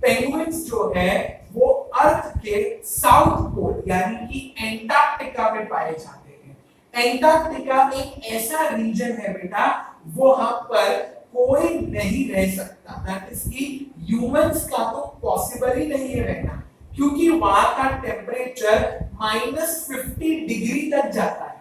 Penguins जो है वो अर्थ के साउथ पोल यानी कि एंटार्क्टिका में पाए जाते हैं। एंटार्क्टिका एक ऐसा रीजन है बेटा वहां पर कोई नहीं रह सकता, दैट इज कि ह्यूमंस का तो पॉसिबल ही नहीं है रहना, क्योंकि वहां का टेम्परेचर -50 डिग्री तक जाता है।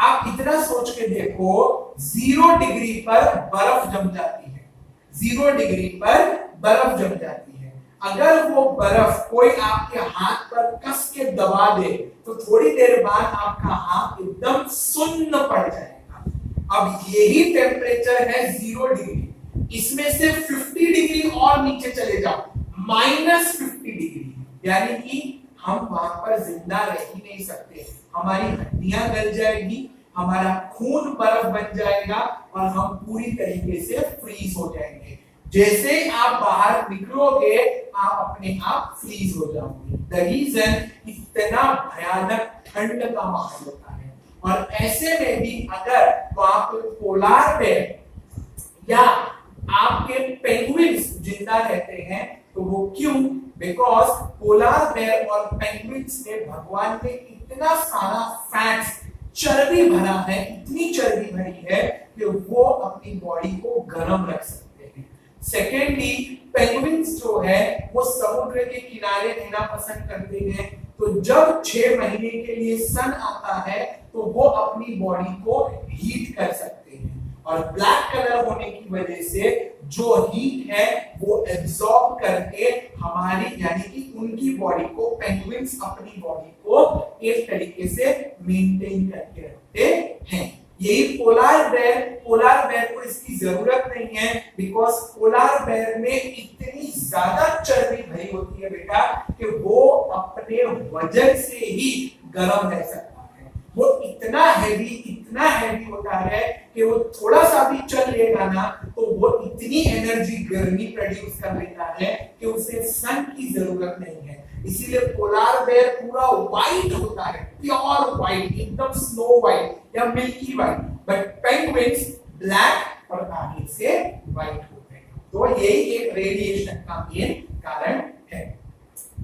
आप इतना सोच के देखो 0 डिग्री पर बर्फ जम जाती है, 0 डिग्री पर बर्फ जम जाती है। अगर वो बर्फ कोई आपके हाथ पर कस के दबा दे तो थोड़ी देर बाद आपका हाथ एकदम सुन्न पड़ जाएगा। अब यही टेम्परेचर है 0 डिग्री, इसमें से 50 डिग्री और नीचे चले जाओ -50 डिग्री, यानी कि हम वहां पर जिंदा रह ही नहीं सकते। हमारी हड्डियां गल जाएगी, हमारा खून बर्फ बन जाएगा और हम पूरी तरीके से फ्रीज हो जाएंगे। जैसे आप बाहर निकलोगे आप अपने आप फ्रीज हो जाओगे। द रीजन इतना भयानक ठंड का माहौल होता है। और ऐसे में भी अगर वहां पे पोलार बेयर या आपके पेंगुइन्स जिंदा रहते हैं तो वो क्यों? बिकॉज पोलार बेयर और पेंगुइन्स में भगवान ने इतना सारा फैट्स चर्बी भरा है, इतनी चर्बी भरी है कि वो अपनी बॉडी को गर्म रख सकते हैं। सेकेंडली पेंगुइन्स जो है वो समुद्र के किनारे रहना पसंद करते हैं, तो जब 6 महीने के लिए सन आता है तो वो अपनी बॉडी को हीट कर सकते हैं। और ब्लैक कलर होने की वजह से जो हीट है वो एब्सॉर्ब करके हमारी यानी कि उनकी बॉडी को, पेंगुइन्स अपनी बॉडी को एक तरीके से मेंटेन करके रखते हैं। यही पोलार बेयर को इसकी जरूरत नहीं है, बिकॉज पोलार बेयर में इतनी ज्यादा चर्बी भरी होती है बेटा कि वो अपने वजन से ही गर्म रह सकता है। वो इतना हैवी होता है कि वो थोड़ा सा भी चल लेगा ना तो वो इतनी एनर्जी, गर्मी प्रोड्यूस कर लेता है कि उसे सन की जरूरत नहीं है। इसीलिए पोलार बेयर पूरा व्हाइट होता है, प्योर व्हाइट, एकदम स्नो व्हाइट या milky white, but penguins black और आगे से व्हाइट होते हैं। तो यही एक रेडिएशन का मेन कारण है।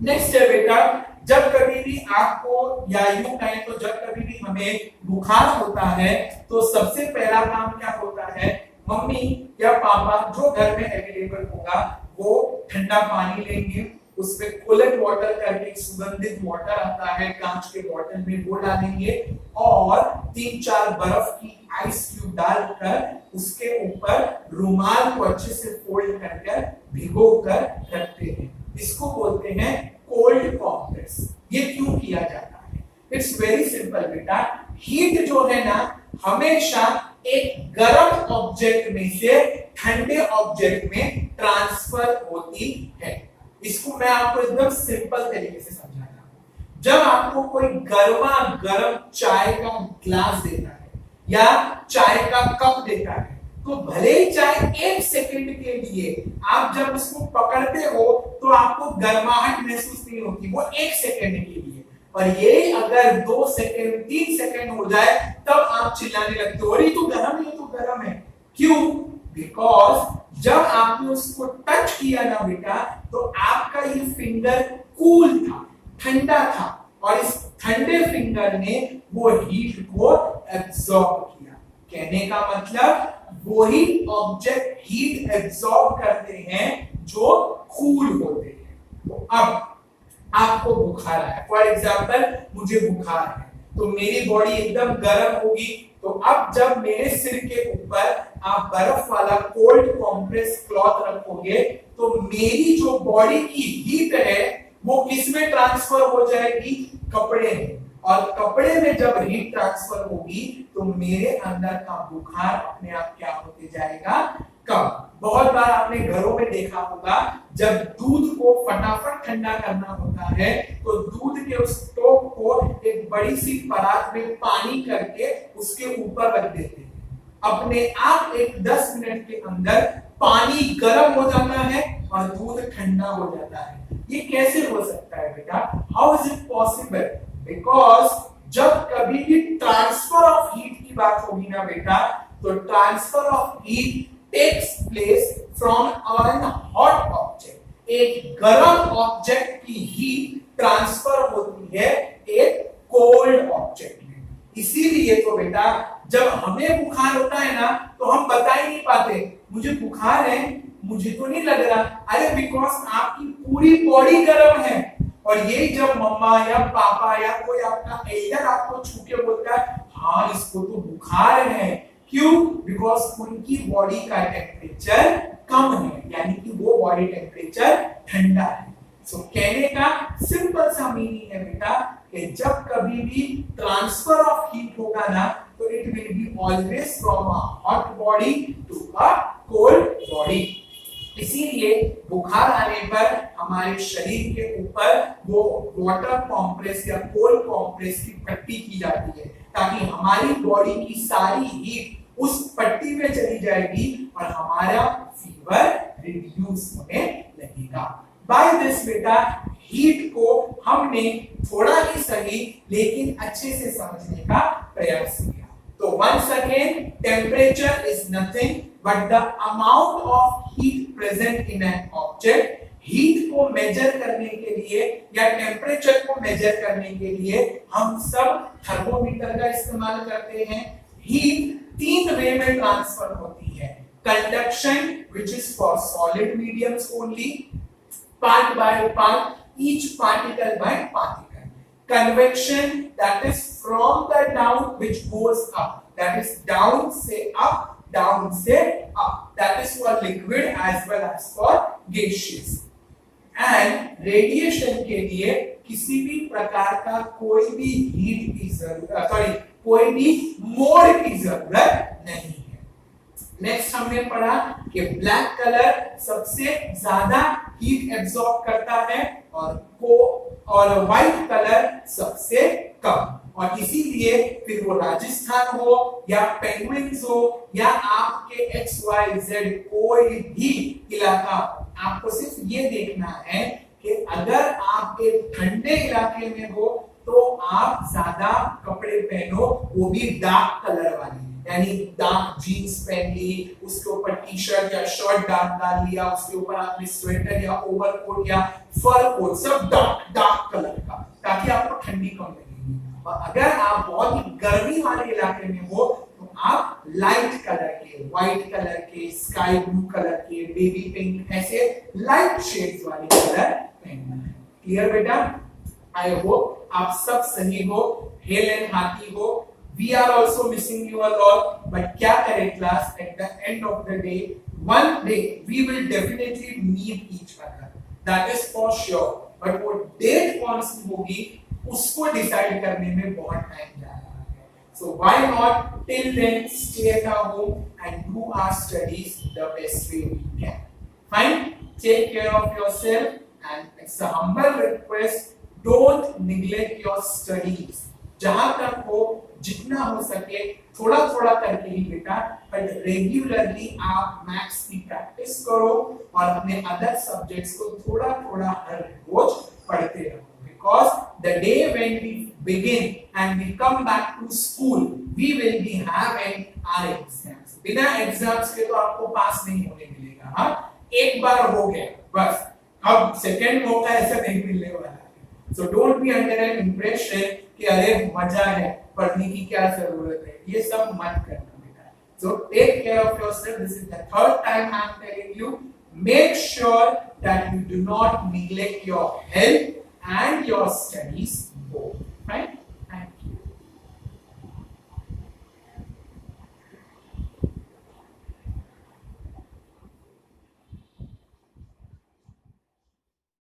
नेक्स्ट है बेटा, जब कभी भी आपको या यूं कहें तो जब कभी भी हमें बुखार होता है तो सबसे पहला काम क्या होता है? मम्मी या पापा जो घर में अवेलेबल होगा वो ठंडा पानी लेंगे, उसमें कूलेंट वाटर करके सुगंधित वाटर आता है कांच के बोतल में, वो डालेंगे और 3-4 बर्फ की आइस क्यूब डालकर उसके ऊपर रुमाल को अच्छे से फोल्ड कर भिगो कर रखते हैं। इसको बोलते हैं कोल्ड कॉम्प्रेस। ये क्यों किया जाता है? इट्स वेरी सिंपल बेटा, हीट जो है ना हमेशा एक गर्म ऑब्जेक्ट में से ठंडे ऑब्जेक्ट में ट्रांसफर होती है। इसको मैं आपको एकदम सिंपल तरीके से समझाता हूं। जब आपको कोई गर्मा गर्म चाय का ग्लास देता है या चाय का कप देता है तो भले ही चाय 1 सेकंड के लिए आप जब उसको पकड़ते हो तो आपको गर्माहट महसूस नहीं होती, वो 1 सेकंड के लिए। और ये अगर 2 सेकंड 3 सेकंड हो जाए तब आप चिल्लाने लगते हो, अरे तो गर्म है, तो गर्म है। क्यों? बिकॉज जब आपने उसको टच किया ना बेटा तो आपका ये फिंगर कूल था, ठंडा था, और इस ठंडे फिंगर ने वो हीट को एब्सॉर्ब किया। कहने का मतलब वही ऑब्जेक्ट हीट एब्सॉर्ब करते हैं जो कूल होते हैं। तो अब आपको बुखार है, फॉर एग्जांपल मुझे बुखार है तो मेरी बॉडी एकदम गर्म होगी, तो अब जब मेरे सिर के ऊपर आप बर्फ वाला कोल्ड कॉम्प्रेस क्लॉथ रखोगे तो मेरी जो बॉडी की हीट है वो किसमें ट्रांसफर हो जाएगी? कपड़े में। और कपड़े में जब हीट ट्रांसफर होगी तो मेरे अंदर का बुखार अपने आप क्या होते जाएगा? कम। बहुत बार आपने घरों में देखा होगा जब दूध को फटाफट ठंडा करना होता है तो दूध के उस टोप को एक बड़ी सी परात में पानी करके उसके ऊपर रख देते हैं। अपने आप एक 10 मिनट के अंदर पानी गर्म हो जाता है और दूध ठंडा हो जाता है। ये कैसे हो सकता है बेटा? How is it possible? Because जब कभी भी ट्रांसफर ऑफ हीट की बात होगी ना बेटा तो transfer of heat takes place from an hot object, एक गर्म ऑब्जेक्ट की हीट ट्रांसफर होती है एक कोल्ड ऑब्जेक्ट में। इसीलिए तो बेटा जब हमें बुखार होता है ना तो हम बता ही नहीं पाते मुझे बुखार है, मुझे तो नहीं लग रहा। अरे बिकॉज आपकी पूरी बॉडी गर्म है। और यही जब मम्मा या पापा या कोई आपका एल्डर आपको छू के बोलता है हाँ इसको तो बुखार है, क्यों? बिकॉज उनकी बॉडी का टेम्परेचर कम है, यानी कि वो बॉडी टेम्परेचर ठंडा है। सो कहने का सिंपल सा मीनिंग है बेटा कि जब कभी भी ट्रांसफर ऑफ हीट होगा ना तो it will be always from a hot body to a cold body. इसीलिए बुखार आने पर हमारे शरीर के ऊपर वो वाटर कॉम्प्रेस या कोल्ड कॉम्प्रेस की पट्टी की जाती है ताकि हमारी बॉडी की सारी हीट उस पट्टी में चली जाएगी और हमारा फीवर रिड्यूस होने लगेगा। बाय दिस बेटा हीट को हमने थोड़ा ही सही लेकिन अच्छे से समझने का प्रयास किया। तो once again temperature is nothing but the amount of heat present in an object. Heat को मेजर करने के लिए या टेम्परेचर को मेजर करने के लिए हम सब थर्मोमीटर का इस्तेमाल करते हैं। हीट तीन वे में ट्रांसफर होती है, conduction which is for solid mediums only, part by part, each particle by particle. Convection, that is from the down which goes up, that is down say up, down say up, that is for liquid as well as for gaseous. And radiation के लिए किसी भी प्रकार का कोई भी heat की जरूरत कोई भी मोड की जरूरत नहीं है। नेक्स्ट हमने पढ़ा कि ब्लैक कलर सबसे ज्यादा हीट एब्सॉर्ब करता है और व्हाइट कलर सबसे कम। और इसीलिए फिर वो राजस्थान हो या पेंगुइन्स हो या आपके XYZ कोई भी इलाका, आपको सिर्फ ये देखना है कि अगर आप एक ठंडे इलाके में हो तो आप ज्यादा कपड़े पहनो, वो भी डार्क कलर वाली, यानी डार्क जीन्स पहन ली, उसके ऊपर टी शर्ट या शर्ट डार्क डाल लिया, उसके ऊपर आपने स्वेटर या ओवरकोट या फर कोट सब डार्क कलर का, ताकि आपको ठंडी कम लगेगी। और अगर आप बहुत ही गर्मी वाले इलाके में हो तो आप लाइट कलर के, व्हाइट कलर के, स्काई ब्लू कलर के, बेबी पिंक, ऐसे लाइट शेड्स वाले कलर पहनना है। क्लियर बेटा? आई होप आप सब सही हो, हेल एंड हाथी हो। We are also missing you a lot, but क्या करें class? At the end of the day, one day we will definitely meet each other. That is for sure. But वो date कौन सी होगी उसको decide करने में बहुत time जा रहा है. So why not till then stay at our home and do our studies the best way we can. Fine. Take care of yourself and it's a humble request. Don't neglect your studies. जहां तक हो जितना हो सके थोड़ा थोड़ा करके ही बेटा, बट रेगुलरली आप मैथ्स की प्रैक्टिस करो और अपने अदर सब्जेक्ट्स को थोड़ा थोड़ा हर रोज पढ़ते रहो। Because the day when we begin and we come back to school we will be having our exams. बिना एग्जाम्स के तो आपको पास नहीं होने मिलेगा। हाँ, एक बार हो गया बस, अब सेकंड मौका ऐसा नहीं मिलने वाला है। So don't be under N impression कि अरे मजा है, पढ़ने की क्या जरूरत है, ये सब मत करना बेटा। So take care of yourself. This is the third time I am telling you, make sure that you do not neglect your health and your studies both.